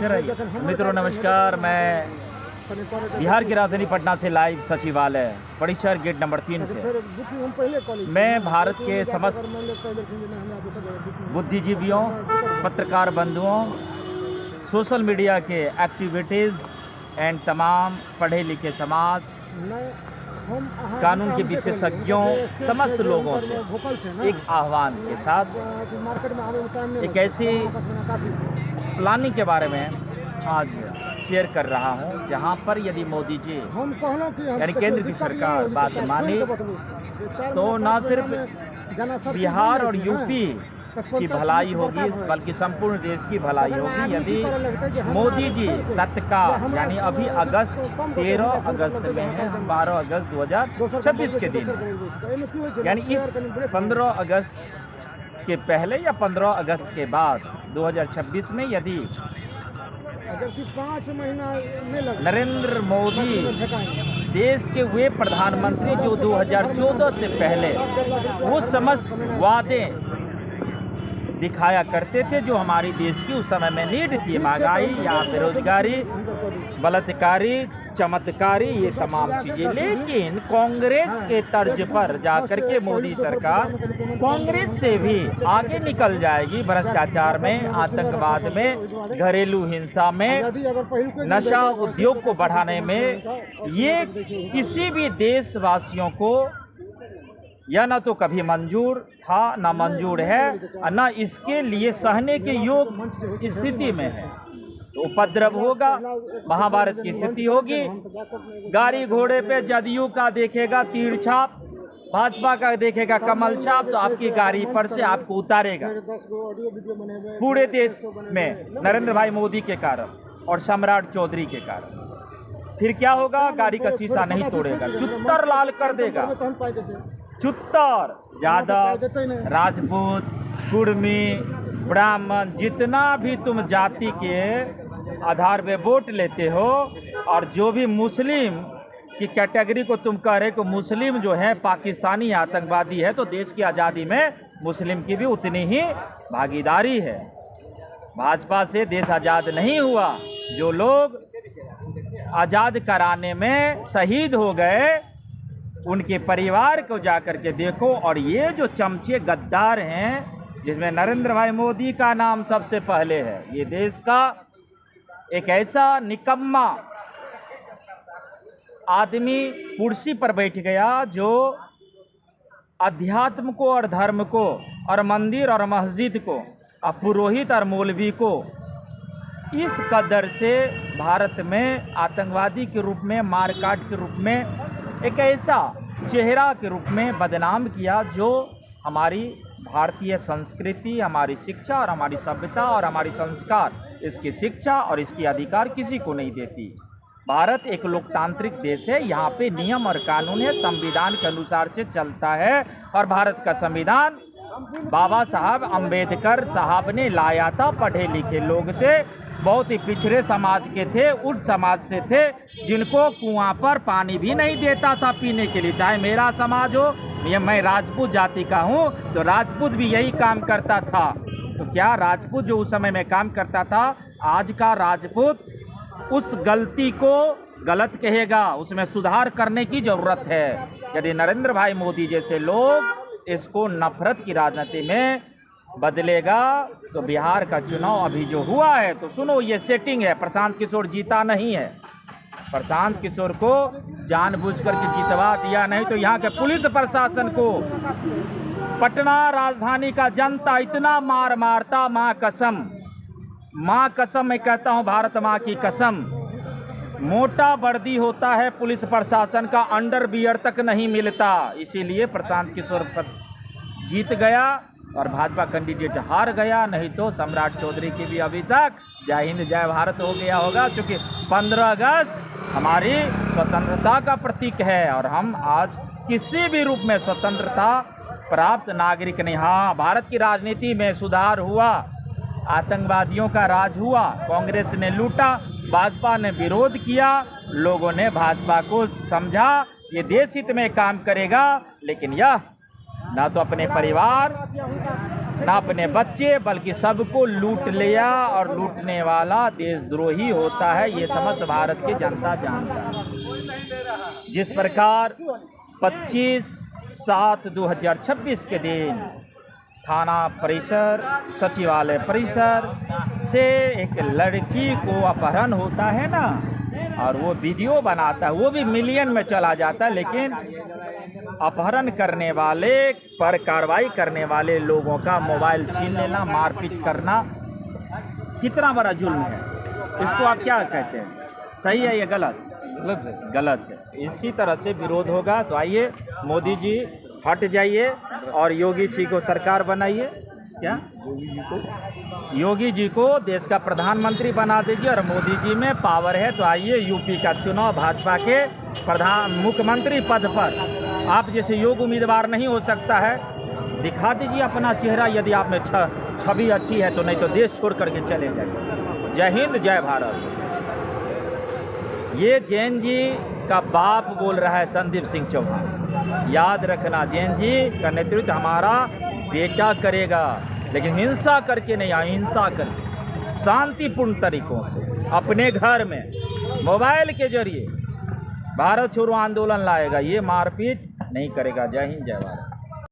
इधर आइए। मित्रों नमस्कार, मैं बिहार की राजधानी पटना से लाइव सचिवालय परिसर गेट नंबर 3 से मैं भारत के समस्त बुद्धिजीवियों, पत्रकार बंधुओं, सोशल मीडिया के एक्टिविटीज़ एंड तमाम पढ़े लिखे समाज, कानून के विशेषज्ञों, समस्त लोगों से एक आह्वान के साथ एक ऐसी प्लानिंग के बारे में आज शेयर कर रहा हूं, जहां पर यदि मोदी जी यानी केंद्र की सरकार बात माने तो न सिर्फ बिहार और यूपी की भलाई होगी बल्कि संपूर्ण देश की भलाई होगी यदि मोदी जी तत्काल, यानी अभी 13 अगस्त में है, हम 12 अगस्त 2026 के दिन, यानी इस 15 अगस्त के पहले या 15 अगस्त के बाद 2026 में यदि 5 महीना में नरेंद्र मोदी देश के वे प्रधानमंत्री जो 2014 से पहले वो समस्त वादे दिखाया करते थे जो हमारी देश की उस समय में नीड थी, महंगाई या बेरोजगारी, बलात्कारी, चमत्कारी, ये तमाम चीजें, लेकिन कांग्रेस के तर्ज पर जाकर के मोदी सरकार कांग्रेस से भी आगे निकल जाएगी भ्रष्टाचार में, आतंकवाद में, घरेलू हिंसा में, नशा उद्योग को बढ़ाने में। ये किसी भी देशवासियों को यह न तो कभी मंजूर था, न मंजूर है, न इसके लिए सहने के योग स्थिति में है। तो उपद्रव होगा, महाभारत की स्थिति होगी, गाड़ी घोड़े पे जदयू का देखेगा तीर छाप, भाजपा का देखेगा कमल छाप, तो आपकी गाड़ी पर से आपको उतारेगा पूरे देश में नरेंद्र भाई मोदी के कारण और सम्राट चौधरी के कारण। फिर क्या होगा? गाड़ी का शीशा नहीं तोड़ेगा, चुत्तर लाल कर देगा। चुत्तर, यादव, राजपूत, कुर्मी, ब्राह्मण, जितना भी तुम जाति के आधार पे वोट लेते हो, और जो भी मुस्लिम की कैटेगरी को तुम कह रहे हो मुस्लिम जो है पाकिस्तानी आतंकवादी है, तो देश की आज़ादी में मुस्लिम की भी उतनी ही भागीदारी है। भाजपा से देश आज़ाद नहीं हुआ। जो लोग आज़ाद कराने में शहीद हो गए उनके परिवार को जाकर के देखो, और ये जो चमचे गद्दार हैं जिसमें नरेंद्र भाई मोदी का नाम सबसे पहले है, ये देश का एक ऐसा निकम्मा आदमी कुर्सी पर बैठ गया जो अध्यात्म को और धर्म को और मंदिर और मस्जिद को और पुरोहित और मौलवी को इस कदर से भारत में आतंकवादी के रूप में, मारकाट के रूप में, एक ऐसा चेहरा के रूप में बदनाम किया जो हमारी भारतीय संस्कृति, हमारी शिक्षा और हमारी सभ्यता और हमारी संस्कार, इसकी शिक्षा और इसकी अधिकार किसी को नहीं देती। भारत एक लोकतांत्रिक देश है, यहाँ पे नियम और कानून है, संविधान के अनुसार से चलता है, और भारत का संविधान बाबा साहब अम्बेडकर साहब ने लाया था। पढ़े लिखे लोग थे, बहुत ही पिछड़े समाज के थे, उस समाज से थे जिनको कुआं पर पानी भी नहीं देता था पीने के लिए। चाहे मेरा समाज हो, मैं राजपूत जाति का हूँ, तो राजपूत भी यही काम करता था। तो क्या राजपूत जो उस समय में काम करता था, आज का राजपूत उस गलती को गलत कहेगा? उसमें सुधार करने की जरूरत है। यदि नरेंद्र भाई मोदी जैसे लोग इसको नफरत की राजनीति में बदलेगा तो बिहार का चुनाव अभी जो हुआ है, तो सुनो, ये सेटिंग है। प्रशांत किशोर जीता नहीं है, प्रशांत किशोर को जानबूझकर के जितवा दिया, नहीं तो यहाँ के पुलिस प्रशासन को पटना राजधानी का जनता इतना मार मारता, माँ कसम, माँ कसम, मैं कहता हूँ भारत माँ की कसम, मोटा वर्दी होता है पुलिस प्रशासन का, अंडरवियर तक नहीं मिलता। इसीलिए प्रशांत किशोर जीत गया और भाजपा कैंडिडेट हार गया, नहीं तो सम्राट चौधरी की भी अभी तक जय हिंद जय भारत हो गया होगा। क्योंकि 15 अगस्त हमारी स्वतंत्रता का प्रतीक है और हम आज किसी भी रूप में स्वतंत्रता प्राप्त नागरिक नहीं। हाँ, भारत की राजनीति में सुधार हुआ, आतंकवादियों का राज हुआ, कांग्रेस ने लूटा, भाजपा ने विरोध किया, लोगों ने भाजपा को समझा ये देश हित में काम करेगा, लेकिन यह ना तो अपने परिवार ना अपने बच्चे बल्कि सबको लूट लिया, और लूटने वाला देशद्रोही होता है, ये समस्त भारत की जनता जानता है। जिस प्रकार 25/7/2026 के दिन थाना परिसर, सचिवालय परिसर से एक लड़की को अपहरण होता है ना, और वो वीडियो बनाता है, वो भी मिलियन में चला जाता है, लेकिन अपहरण करने वाले पर कार्रवाई करने वाले लोगों का मोबाइल छीन लेना, मारपीट करना कितना बड़ा जुल्म है। इसको आप क्या कहते हैं, सही है या गलत? गलत है। गलत है। इसी तरह से विरोध होगा। तो आइए मोदी जी हट जाइए और योगी जी को सरकार बनाइए। क्या योगी जी को देश का प्रधानमंत्री बना दीजिए, और मोदी जी में पावर है। तो आइए यूपी का चुनाव भाजपा के मुख्यमंत्री पद पर आप जैसे योग्य उम्मीदवार नहीं हो सकता है, दिखा दीजिए अपना चेहरा। यदि आप में छवि अच्छी है तो, नहीं तो देश छोड़ करके चले जाइए। जय हिंद, जय भारत। ये जैन जी का बाप बोल रहा है संदीप सिंह चौहान। याद रखना, जैन जी का नेतृत्व हमारा बेटा करेगा, लेकिन हिंसा करके नहीं, अहिंसा करके शांतिपूर्ण तरीकों से अपने घर में मोबाइल के जरिए भारत छोड़ो आंदोलन लाएगा। ये मारपीट नहीं करेगा। जय हिंद, जय भारत।